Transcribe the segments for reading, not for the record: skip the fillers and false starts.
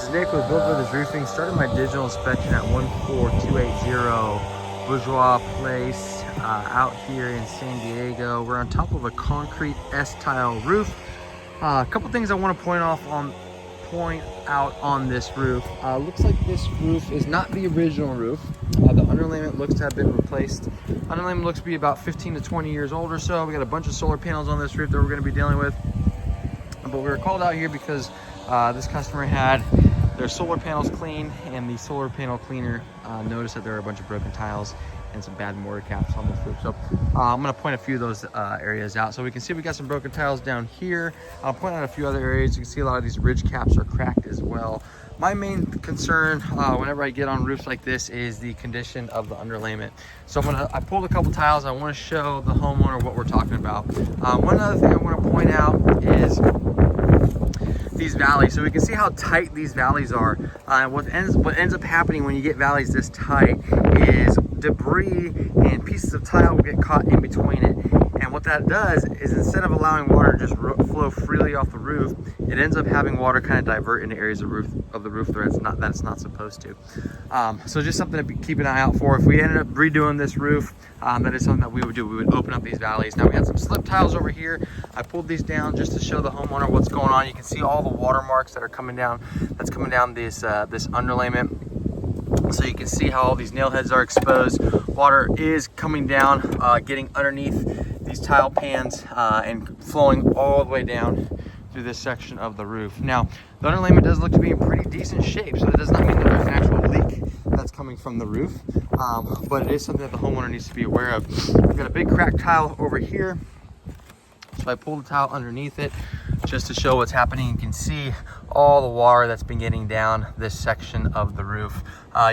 It's Nick with Bourgeois Roofing. Started my digital inspection at 14280 Bourgeois Place out here in San Diego. We're on top of a concrete S-tile roof. A couple things I want to point out on this roof. Looks like this roof is not the original roof. The underlayment looks to have been replaced. Underlayment looks to be about 15 to 20 years old or so. We got a bunch of solar panels on this roof that we're going to be dealing with. But we were called out here because this customer had their solar panels cleaned, and the solar panel cleaner noticed that there were a bunch of broken tiles and some bad mortar caps on this roof. So I'm going to point a few of those areas out. So we can see we got some broken tiles down here. I'll point out a few other areas. You can see a lot of these ridge caps are cracked as well. My main concern whenever I get on roofs like this is the condition of the underlayment. So I pulled a couple tiles. I want to show the homeowner what we're talking about. One other thing I want to point out is these valleys. So we can see how tight these valleys are. What ends up happening when you get valleys this tight is debris and pieces of tile will get caught in between it. And what that does is, instead of allowing water to just flow freely off the roof, it ends up having water kind of divert into areas of the roof where it's not supposed to. So just something to keep an eye out for. If we ended up redoing this roof, that is something that we would do. We would open up these valleys. Now we had some slip tiles over here. I pulled these down just to show the homeowner what's going on. You can see all the watermarks that are coming down. That's coming down this underlayment. So you can see how all these nail heads are exposed. Water is coming down, getting underneath these tile pans and flowing all the way down through this section of the roof. Now, the underlayment does look to be in pretty decent shape, so that does not mean that there's an actual leak that's coming from the roof, but it is something that the homeowner needs to be aware of. We've got a big cracked tile over here, so I pulled the tile underneath it just to show what's happening. You can see all the water that's been getting down this section of the roof.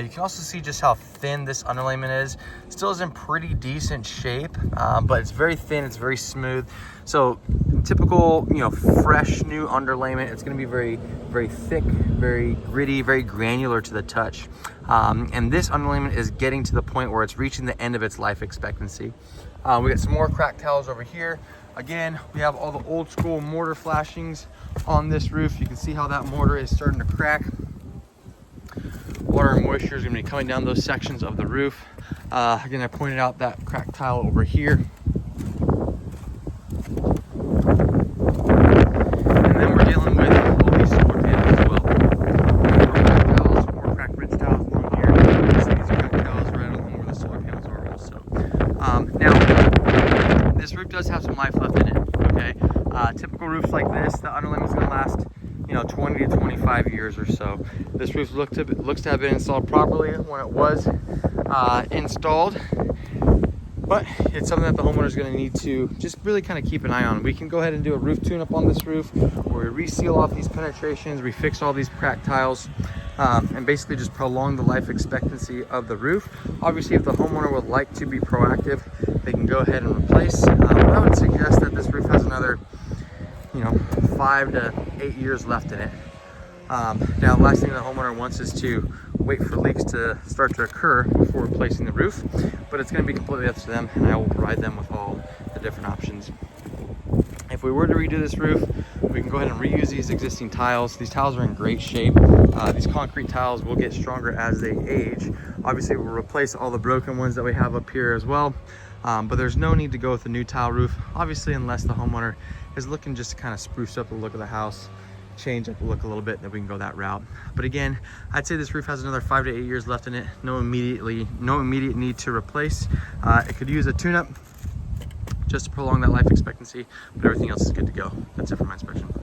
You can also see just how thin this underlayment is. Still is in pretty decent shape, but it's very thin, it's very smooth. So typical, fresh new underlayment, it's gonna be very, very thick, very gritty, very granular to the touch. And this underlayment is getting to the point where it's reaching the end of its life expectancy. We got some more cracked tiles over here. Again, we have all the old school mortar flashings on this roof. You can see how that mortar is starting to crack. Water and moisture is going to be coming down those sections of the roof. Again, I pointed out that cracked tile over here. And then we're dealing with all these solar panels as well. More cracked tiles, more cracked ridge tiles along here. These cracked tiles right along where the solar panels are also. Now, this roof does have some life left in it, okay? Typical roofs like this, the underlayment is going to last 20 to 25 years or so. This roof looks to have been installed properly when it was installed, but it's something that the homeowner is going to need to just really kind of keep an eye on. We can go ahead and do a roof tune-up on this roof where we reseal off these penetrations, we fix all these cracked tiles, and basically just prolong the life expectancy of the roof. Obviously, if the homeowner would like to be proactive, they can go ahead and replace. I would suggest that this roof has another 5 to 8 years left in it. Now, the last thing the homeowner wants is to wait for leaks to start to occur before replacing the roof, but it's going to be completely up to them, and I will provide them with all the different options. If we were to redo this roof, we can go ahead and reuse these existing tiles. These tiles are in great shape. These concrete tiles will get stronger as they age. Obviously, we'll replace all the broken ones that we have up here as well. But there's no need to go with a new tile roof, obviously, unless the homeowner is looking just to kind of spruce up the look of the house, change up the look a little bit, then we can go that route. But again, I'd say this roof has another 5 to 8 years left in it. No immediate need to replace. It could use a tune-up just to prolong that life expectancy, but everything else is good to go. That's it for my inspection.